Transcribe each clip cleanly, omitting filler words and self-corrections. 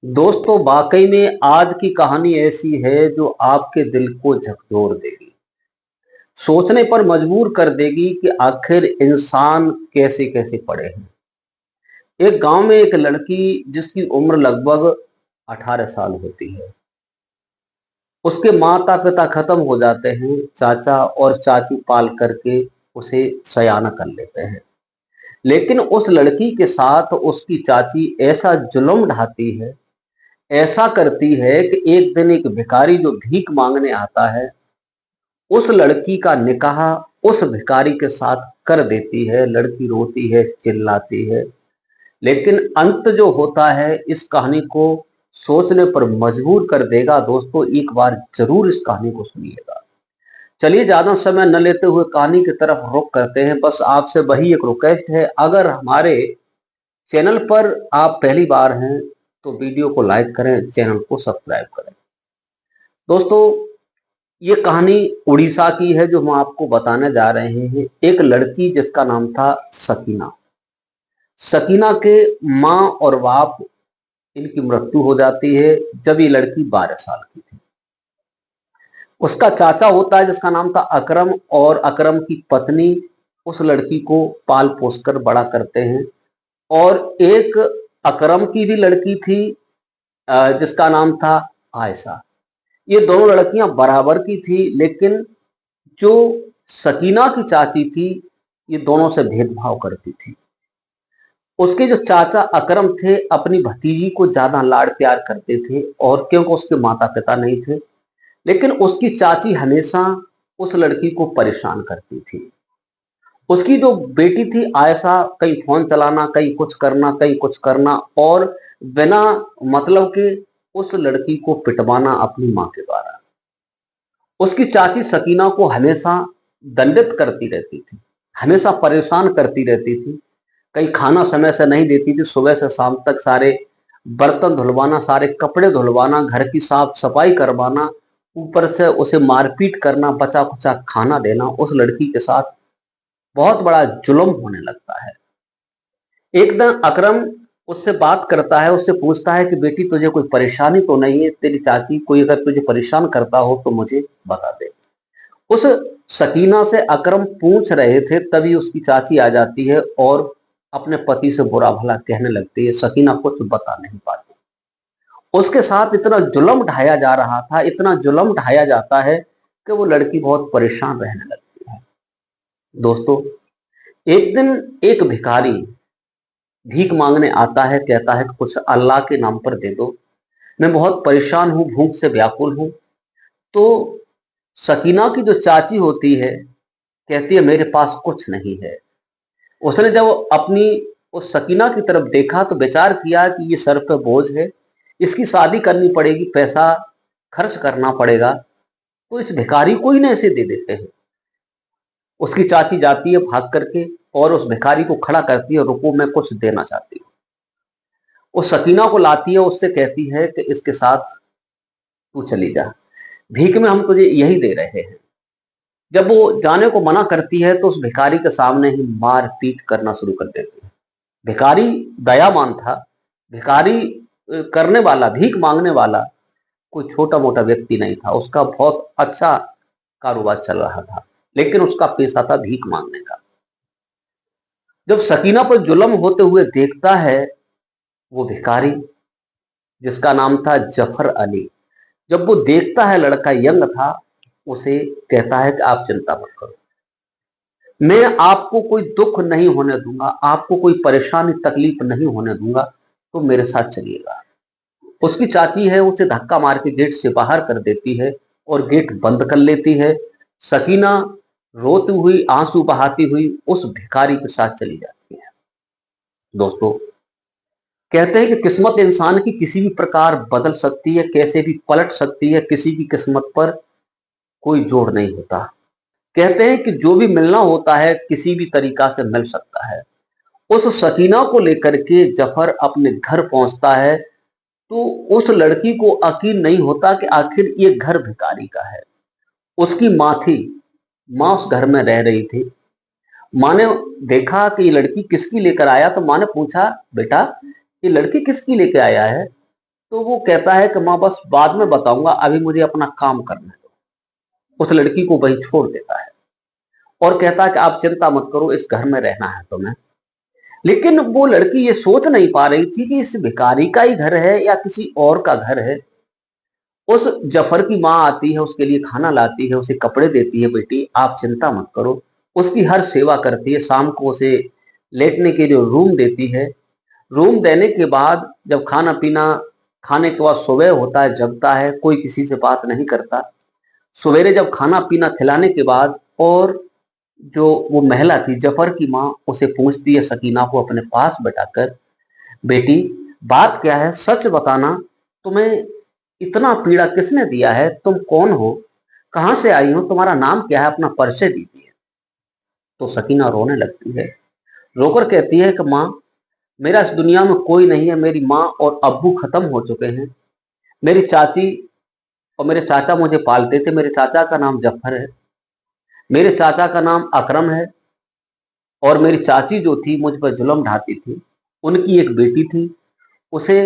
दोस्तों वाकई में आज की कहानी ऐसी है जो आपके दिल को झकझोर देगी, सोचने पर मजबूर कर देगी कि आखिर इंसान कैसे कैसे पड़े हैं। एक गांव में एक लड़की जिसकी उम्र लगभग 18 साल होती है। उसके माता पिता खत्म हो जाते हैं, चाचा और चाची पाल करके उसे सयाना कर लेते हैं। लेकिन उस लड़की के साथ उसकी चाची ऐसा जुल्म ढाती है, ऐसा करती है कि एक दिन एक भिखारी जो भीख मांगने आता है, उस लड़की का निकाह उस भिखारी के साथ कर देती है। लड़की रोती है, चिल्लाती है, लेकिन अंत जो होता है इस कहानी को सोचने पर मजबूर कर देगा। दोस्तों एक बार जरूर इस कहानी को सुनिएगा। चलिए ज्यादा समय न लेते हुए कहानी की तरफ रुख करते हैं। बस आपसे वही एक रिक्वेस्ट है, अगर हमारे चैनल पर आप पहली बार हैं तो वीडियो को लाइक करें, चैनल को सब्सक्राइब करें। दोस्तों ये कहानी उड़ीसा की है जो हम आपको बताने जा रहे हैं। एक लड़की जिसका नाम था सकीना। सकीना के माँ और बाप, इनकी मृत्यु हो जाती है जब ये लड़की 12 साल की थी। उसका चाचा होता है जिसका नाम था अकरम, और अकरम की पत्नी उस लड़की को पाल पोस कर बड़ा करते हैं। और एक अकरम की भी लड़की थी जिसका नाम था आयशा। ये दोनों लड़कियां बराबर की थी, लेकिन जो सकीना की चाची थी ये दोनों से भेदभाव करती थी। उसके जो चाचा अकरम थे अपनी भतीजी को ज्यादा लाड़ प्यार करते थे, और क्योंकि उसके माता पिता नहीं थे। लेकिन उसकी चाची हमेशा उस लड़की को परेशान करती थी। उसकी जो बेटी थी आयशा, कहीं फोन चलाना, कहीं कुछ करना, कहीं कुछ करना, और बिना मतलब के उस लड़की को पिटवाना अपनी मां के द्वारा। उसकी चाची सकीना को हमेशा दंडित करती रहती थी, हमेशा परेशान करती रहती थी। कहीं खाना समय से नहीं देती थी, सुबह से शाम तक सारे बर्तन धुलवाना, सारे कपड़े धुलवाना, घर की साफ सफाई करवाना, ऊपर से उसे मारपीट करना, बचा कुचा खाना देना। उस लड़की के साथ बहुत बड़ा जुल्म होने लगता है। एक दिन अकरम उससे बात करता है, उससे पूछता है कि बेटी तुझे कोई परेशानी तो नहीं है? तेरी चाची कोई अगर तुझे परेशान करता हो तो मुझे बता दे। उस सकीना से अकरम पूछ रहे थे, तभी उसकी चाची आ जाती है और अपने पति से बुरा भला कहने लगती है। सकीना कुछ बता नहीं पाती। उसके साथ इतना जुल्म ढाया जा रहा था, इतना जुल्म ढाया जाता है कि वो लड़की बहुत परेशान रहने लगती है। दोस्तों एक दिन एक भिखारी भीख मांगने आता है, कहता है कि कुछ अल्लाह के नाम पर दे दो, मैं बहुत परेशान हूं, भूख से व्याकुल हूं। तो सकीना की जो चाची होती है कहती है मेरे पास कुछ नहीं है। उसने जब अपनी उस सकीना की तरफ देखा तो विचार किया कि ये सर पे बोझ है, इसकी शादी करनी पड़ेगी, पैसा खर्च करना पड़ेगा, तो इस भिखारी को ही ना ऐसे दे देते हैं। उसकी चाची जाती है भाग करके और उस भिखारी को खड़ा करती है, रुको मैं कुछ देना चाहती हूँ। उस सकीना को लाती है, उससे कहती है कि इसके साथ तू चली जा, भीख में हम तुझे यही दे रहे हैं। जब वो जाने को मना करती है तो उस भिखारी के सामने ही मार पीट करना शुरू कर देती है। भिखारी दयावान था। भिखारी करने वाला, भीख मांगने वाला कोई छोटा मोटा व्यक्ति नहीं था। उसका बहुत अच्छा कारोबार चल रहा था, लेकिन उसका पेशा था भीख मांगने का। जब सकीना पर जुल्म होते हुए देखता है वो भिखारी, जिसका नाम था जफर अली, जब वो देखता है लड़का यंग था, उसे कहता है कि आप चिंता मत करो, मैं आपको कोई दुख नहीं होने दूंगा, आपको कोई परेशानी तकलीफ नहीं होने दूंगा, तो मेरे साथ चलिएगा। उसकी चाची है उसे धक्का मार के गेट से बाहर कर देती है और गेट बंद कर लेती है। सकीना रोती हुई, आंसू बहाती हुई उस भिखारी के साथ चली जाती है। दोस्तों कहते हैं कि किस्मत इंसान की किसी भी प्रकार बदल सकती है, कैसे भी पलट सकती है, किसी की किस्मत पर कोई जोर नहीं होता। कहते हैं कि जो भी मिलना होता है किसी भी तरीका से मिल सकता है। उस सकीना को लेकर के जफर अपने घर पहुंचता है तो उस लड़की को यकीन नहीं होता कि आखिर ये घर भिखारी का है। उसकी माँ थी, माँ उस घर में रह रही थी। माँ ने देखा कि ये लड़की किसकी लेकर आया, तो माँ ने पूछा बेटा ये लड़की किसकी लेकर आया है? तो वो कहता है कि माँ बस बाद में बताऊंगा, अभी मुझे अपना काम करना है। उस लड़की को वही छोड़ देता है और कहता है कि आप चिंता मत करो, इस घर में रहना है तुम्हें। लेकिन वो लड़की ये सोच नहीं पा रही थी कि इस भिखारी का ही घर है या किसी और का घर है। उस जफर की माँ आती है, उसके लिए खाना लाती है, उसे कपड़े देती है, बेटी आप चिंता मत करो, उसकी हर सेवा करती है, शाम को उसे लेटने के लिए रूम देती है। रूम देने के बाद जब खाना पीना खाने के बाद सुबह होता है, जगता है, कोई किसी से बात नहीं करता। सवेरे जब खाना पीना खिलाने के बाद और जो वो महिला थी जफर की माँ उसे पूछती है सकीना को अपने पास बैठाकर, बेटी बात क्या है, सच बताना, तुम्हें इतना पीड़ा किसने दिया है, तुम कौन हो, कहां से आई हो, तुम्हारा नाम क्या है, अपना परिचय दीजिए। तो सकीना रोने लगती है, रोकर कहती है कि माँ मेरा इस दुनिया में कोई नहीं है, मेरी माँ और अब्बू खत्म हो चुके हैं। मेरी चाची और मेरे चाचा मुझे पालते थे, मेरे चाचा का नाम जफर है, मेरे चाचा का नाम अकरम है, और मेरी चाची जो थी मुझ पर जुल्म ढाती थी। उनकी एक बेटी थी, उसे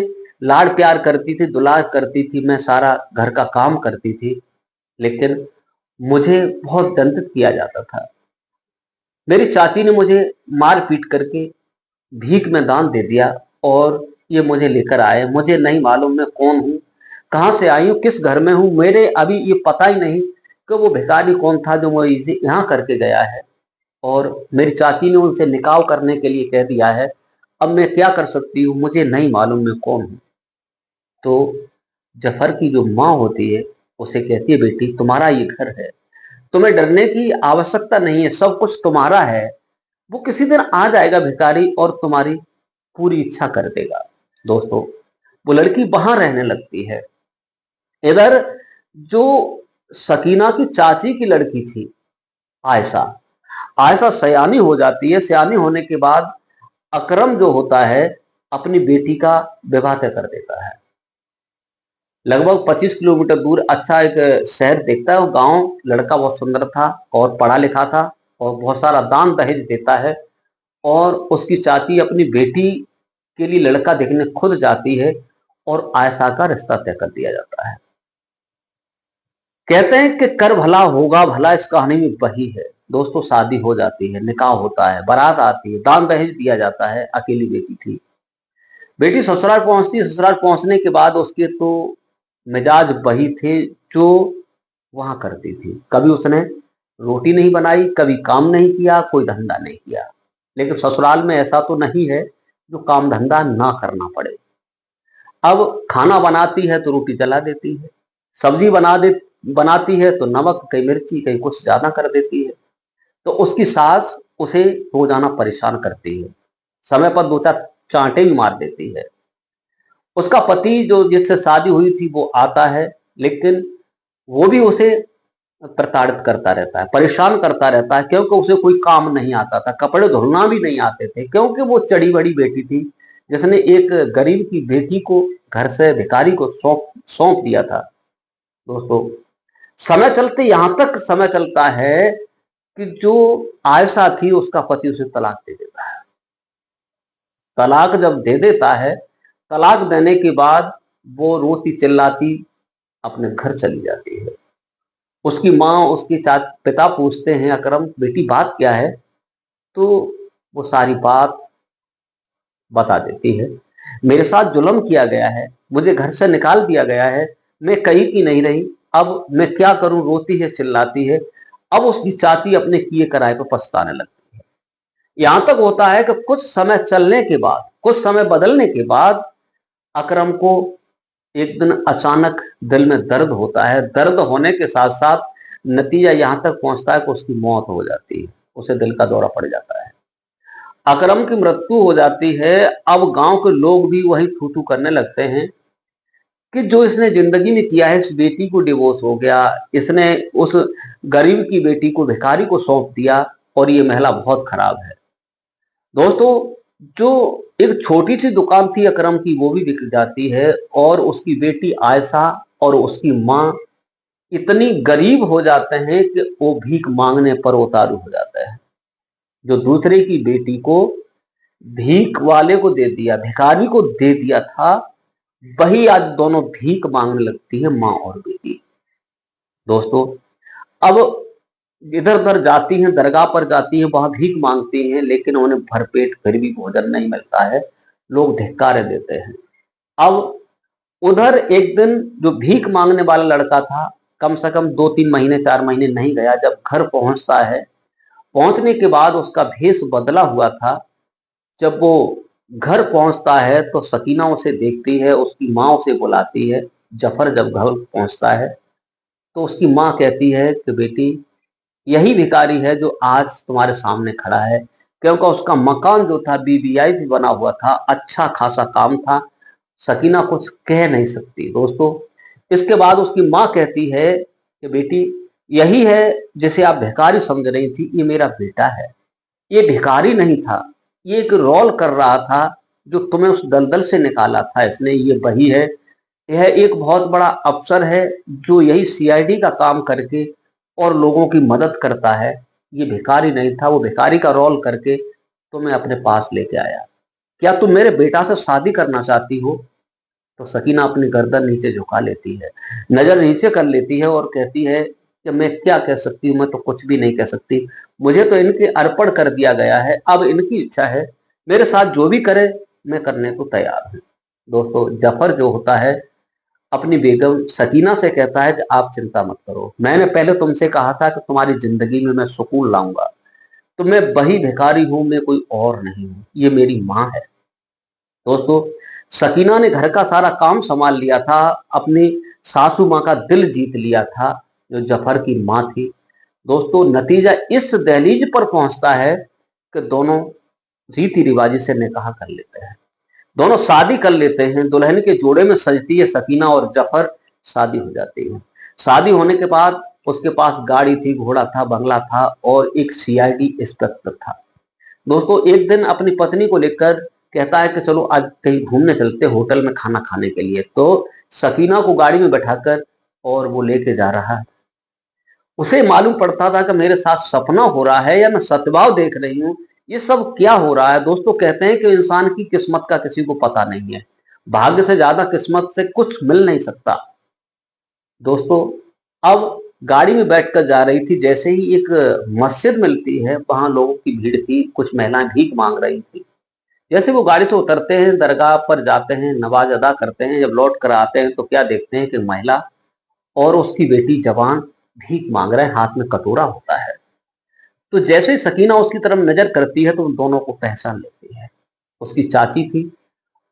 लाड प्यार करती थी, दुलार करती थी, मैं सारा घर का काम करती थी, लेकिन मुझे बहुत दंडित किया जाता था। मेरी चाची ने मुझे मार पीट करके भीख में दान दे दिया और ये मुझे लेकर आए। मुझे नहीं मालूम मैं कौन हूँ, कहाँ से आई हूँ, किस घर में हूँ, मेरे अभी ये पता ही नहीं कि वो भिखारी कौन था जो मुझे इसे यहाँ करके गया है। और मेरी चाची ने उनसे निकाह करने के लिए कह दिया है। अब मैं क्या कर सकती हूँ, मुझे नहीं मालूम मैं कौन हूँ। तो जफर की जो माँ होती है उसे कहती है, बेटी तुम्हारा ये घर है, तुम्हें डरने की आवश्यकता नहीं है, सब कुछ तुम्हारा है। वो किसी दिन आ जाएगा भिखारी और तुम्हारी पूरी इच्छा कर देगा। दोस्तों, वो लड़की वहां रहने लगती है। इधर जो सकीना की चाची की लड़की थी आयशा, आयशा सयानी हो जाती है। सयानी होने के बाद अकरम जो होता है अपनी बेटी का विवाह तय कर देता है। लगभग 25 किलोमीटर दूर अच्छा एक शहर देखता है, वो गांव, लड़का बहुत सुंदर था और पढ़ा लिखा था और बहुत सारा दान दहेज देता है। और उसकी चाची अपनी बेटी के लिए लड़का देखने खुद जाती है और आयशा का रिश्ता तय कर दिया जाता है। कहते हैं कि कर भला होगा भला, इस कहानी में वही है। दोस्तों, शादी हो जाती है, निकाह होता है, बारात आती है, दान दहेज दिया जाता है। अकेली बेटी थी। बेटी ससुराल पहुंचती है। ससुराल पहुंचने के बाद उसके तो मिजाज वही थे जो वहां करती थी। कभी उसने रोटी नहीं बनाई, कभी काम नहीं किया, कोई धंधा नहीं किया। लेकिन ससुराल में ऐसा तो नहीं है जो काम धंधा ना करना पड़े। अब खाना बनाती है तो रोटी जला देती है, सब्जी बनाती है तो नमक कहीं मिर्ची कहीं कुछ ज्यादा कर देती है। तो उसकी सास उसे रोजाना परेशान करती है, समय पर दो चार चांटे भी मार देती है। उसका पति जो जिससे शादी हुई थी वो आता है, लेकिन वो भी उसे प्रताड़ित करता रहता है, परेशान करता रहता है, क्योंकि उसे कोई काम नहीं आता था, कपड़े धुलना भी नहीं आते थे, क्योंकि वो चढ़ी बड़ी बेटी थी जिसने एक गरीब की बेटी को घर से भिखारी को सौंप सौंप दिया था। दोस्तों, समय चलते यहां तक समय चलता है कि जो आयशा थी उसका पति उसे तलाक दे देता है। तलाक जब दे देता है, तलाक देने के बाद वो रोती चिल्लाती अपने घर चली जाती है। उसकी माँ उसकी पिता पूछते हैं, अकरम बेटी बात क्या है, तो वो सारी बात बता देती है। मेरे साथ जुल्म किया गया है, मुझे घर से निकाल दिया गया है, मैं कहीं की नहीं रही, अब मैं क्या करूं, रोती है चिल्लाती है। अब उसकी चाची अपने किए कराए पर पछताने लगती है। यहां तक होता है कि कुछ समय चलने के बाद, कुछ समय बदलने के बाद अकरम को एक दिन अचानक दिल में दर्द होता है। दर्द होने के साथ साथ नतीजा यहां तक पहुंचता है कि उसकी मौत हो जाती है, उसे दिल का दौरा पड़ जाता है। अकरम की मृत्यु हो जाती है। अब गांव के लोग भी वही थू थू करने लगते हैं कि जो इसने जिंदगी में किया है, इस बेटी को डिवोर्स हो गया, इसने उस गरीब की बेटी को भिखारी को सौंप दिया और ये महिला बहुत खराब है। दोस्तों, जो एक छोटी सी दुकान थी अकरम की वो भी बिक जाती है और उसकी बेटी आयशा और उसकी माँ इतनी गरीब हो जाते हैं कि वो भीख मांगने पर उतारू हो जाते हैं। जो दूसरे की बेटी को भीख वाले को दे दिया, भिखारी को दे दिया था, वही आज दोनों भीख मांगने लगती है, माँ और बेटी। दोस्तों, अब इधर उधर जाती हैं, दरगाह पर जाती हैं, वहां भीख मांगती हैं, लेकिन उन्हें भरपेट फिर भी भोजन नहीं मिलता है। लोग धिक्कार देते हैं। अब उधर एक दिन जो भीख मांगने वाला लड़का था, कम से कम 2-3 महीने 4 महीने नहीं गया, जब घर पहुंचता है, पहुंचने के बाद उसका भेष बदला हुआ था। जब वो घर पहुंचता है तो सकीना उसे देखती है, उसकी माँ उसे बुलाती है। जफर जब घर पहुंचता है तो उसकी माँ कहती है कि बेटी, यही भिखारी है जो आज तुम्हारे सामने खड़ा है, क्योंकि उसका मकान जो था वीवीआईपी बना हुआ था, अच्छा खासा काम था। सकीना कुछ कह नहीं सकती। दोस्तों, इसके बाद उसकी माँ कहती है कि बेटी, यही है जिसे आप भिखारी समझ रही थी, ये मेरा बेटा है। ये भिखारी नहीं था, ये एक रोल कर रहा था, जो तुम्हें उस दलदल से निकाला था इसने, ये वही है। यह एक बहुत बड़ा अफसर है जो यही सीआईडी का काम करके और लोगों की मदद करता है। ये भिखारी नहीं था, वो भिखारी का रोल करके तुम्हें अपने पास लेके आया। क्या तुम मेरे बेटा से शादी करना चाहती हो? तो सकीना अपनी गर्दन नीचे झुका लेती है, नजर नीचे कर लेती है और कहती है कि मैं क्या कह सकती हूँ, मैं तो कुछ भी नहीं कह सकती। मुझे तो इनके अर्पण कर दिया गया है, अब इनकी इच्छा है, मेरे साथ जो भी करे मैं करने को तैयार हूँ। दोस्तों, जफर जो होता है अपनी बेगम सकीना से कहता है कि आप चिंता मत करो, मैंने पहले तुमसे कहा था कि तुम्हारी जिंदगी में मैं सुकून लाऊंगा, तो मैं वही भिखारी हूं, मैं कोई और नहीं हूं, ये मेरी माँ है। दोस्तों, सकीना ने घर का सारा काम संभाल लिया था, अपनी सासू माँ का दिल जीत लिया था, जो जफर की माँ थी। दोस्तों, नतीजा इस दहलीज पर पहुंचता है कि दोनों रीति रिवाजी से निकाह कर लेते हैं, दोनों शादी कर लेते हैं। दुल्हन के जोड़े में सजती है सकीना और जफर, शादी हो जाती है। शादी होने के बाद उसके पास गाड़ी थी, घोड़ा था, बंगला था और एक सीआईडी इंस्पेक्टर था। दोस्तों, एक दिन अपनी पत्नी को लेकर कहता है कि चलो आज कहीं घूमने चलते, होटल में खाना खाने के लिए। तो सकीना को गाड़ी में बैठाकर और वो लेके जा रहा है। उसे मालूम पड़ता था कि मेरे साथ सपना हो रहा है या मैं सतवाव देख रही हूँ, ये सब क्या हो रहा है। दोस्तों, कहते हैं कि इंसान की किस्मत का किसी को पता नहीं है, भाग्य से ज्यादा किस्मत से कुछ मिल नहीं सकता। दोस्तों, अब गाड़ी में बैठकर जा रही थी, जैसे ही एक मस्जिद मिलती है, वहां लोगों की भीड़ थी, कुछ महिलाएं भीख मांग रही थी। जैसे वो गाड़ी से उतरते हैं, दरगाह पर जाते हैं, नमाज अदा करते हैं, जब लौट कर आते हैं तो क्या देखते हैं कि महिला और उसकी बेटी जवान भीख मांग रहे हैं, हाथ में कटोरा होता है। तो जैसे ही सकीना उसकी तरफ नजर करती है तो उन दोनों को पहचान लेती है। उसकी चाची थी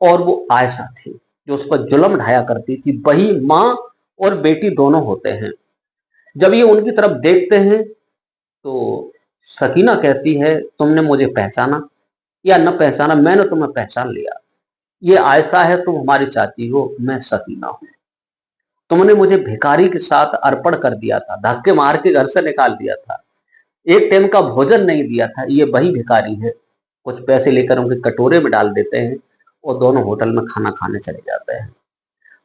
और वो आयशा थी, जो उस पर जुल्म ढाया करती थी, वही माँ और बेटी दोनों होते हैं। जब ये उनकी तरफ देखते हैं तो सकीना कहती है, तुमने मुझे पहचाना या न पहचाना, मैंने तुम्हें पहचान लिया। ये आयशा है, तुम हमारी चाची हो, मैं सकीना हूं। तुमने मुझे भिखारी के साथ अर्पण कर दिया था, धक्के मार के घर से निकाल दिया था, एक टाइम का भोजन नहीं दिया था, ये वही भिखारी है। कुछ पैसे लेकर उनके कटोरे में डाल देते हैं और दोनों होटल में खाना खाने चले जाते हैं।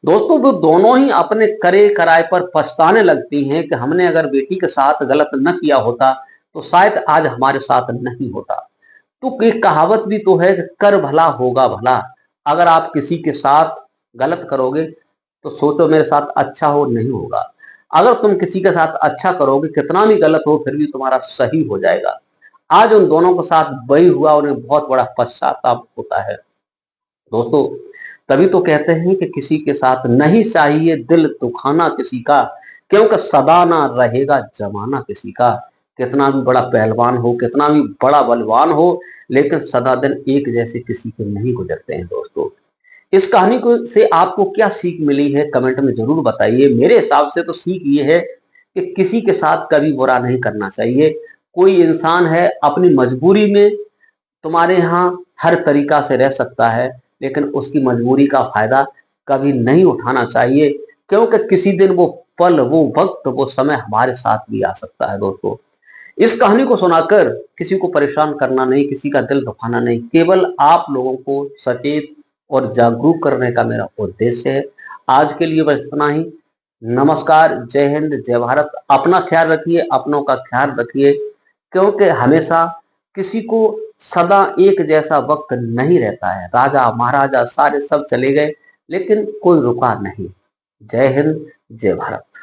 दोस्तों, वो दोनों ही अपने करे कराए पर पछताने लगती हैं कि हमने अगर बेटी के साथ गलत न किया होता तो शायद आज हमारे साथ नहीं होता। तो एक कहावत भी तो है कि कर भला होगा भला। अगर आप किसी के साथ गलत करोगे तो सोचो मेरे साथ अच्छा हो, नहीं होगा। अगर तुम किसी के साथ अच्छा करोगे, कितना भी गलत हो फिर भी तुम्हारा सही हो जाएगा। आज उन दोनों के साथ वही हुआ, उन्हें बहुत बड़ा पश्चाताप होता है। दोस्तों, तभी तो कहते हैं कि किसी के साथ नहीं चाहिए दिल दुखाना किसी का, क्योंकि सदा ना रहेगा जमाना किसी का। कितना भी बड़ा पहलवान हो, कितना भी बड़ा बलवान हो, लेकिन सदा दिन एक जैसे किसी के नहीं गुजरते हैं। दोस्तों, इस कहानी को से आपको क्या सीख मिली है, कमेंट में जरूर बताइए। मेरे हिसाब से तो सीख ये है कि किसी के साथ कभी बुरा नहीं करना चाहिए। कोई इंसान है अपनी मजबूरी में तुम्हारे यहाँ हर तरीका से रह सकता है, लेकिन उसकी मजबूरी का फायदा कभी नहीं उठाना चाहिए, क्योंकि किसी दिन वो पल, वो वक्त, वो समय हमारे साथ भी आ सकता है। दोस्तों, इस कहानी को सुनाकर किसी को परेशान करना नहीं, किसी का दिल दुखाना नहीं, केवल आप लोगों को सचेत और जागरूक करने का मेरा उद्देश्य है। आज के लिए बस इतना ही। नमस्कार, जय हिंद, जय भारत। अपना ख्याल रखिए, अपनों का ख्याल रखिए, क्योंकि हमेशा किसी को सदा एक जैसा वक्त नहीं रहता है। राजा महाराजा सारे सब चले गए, लेकिन कोई रुका नहीं। जय हिंद, जय भारत।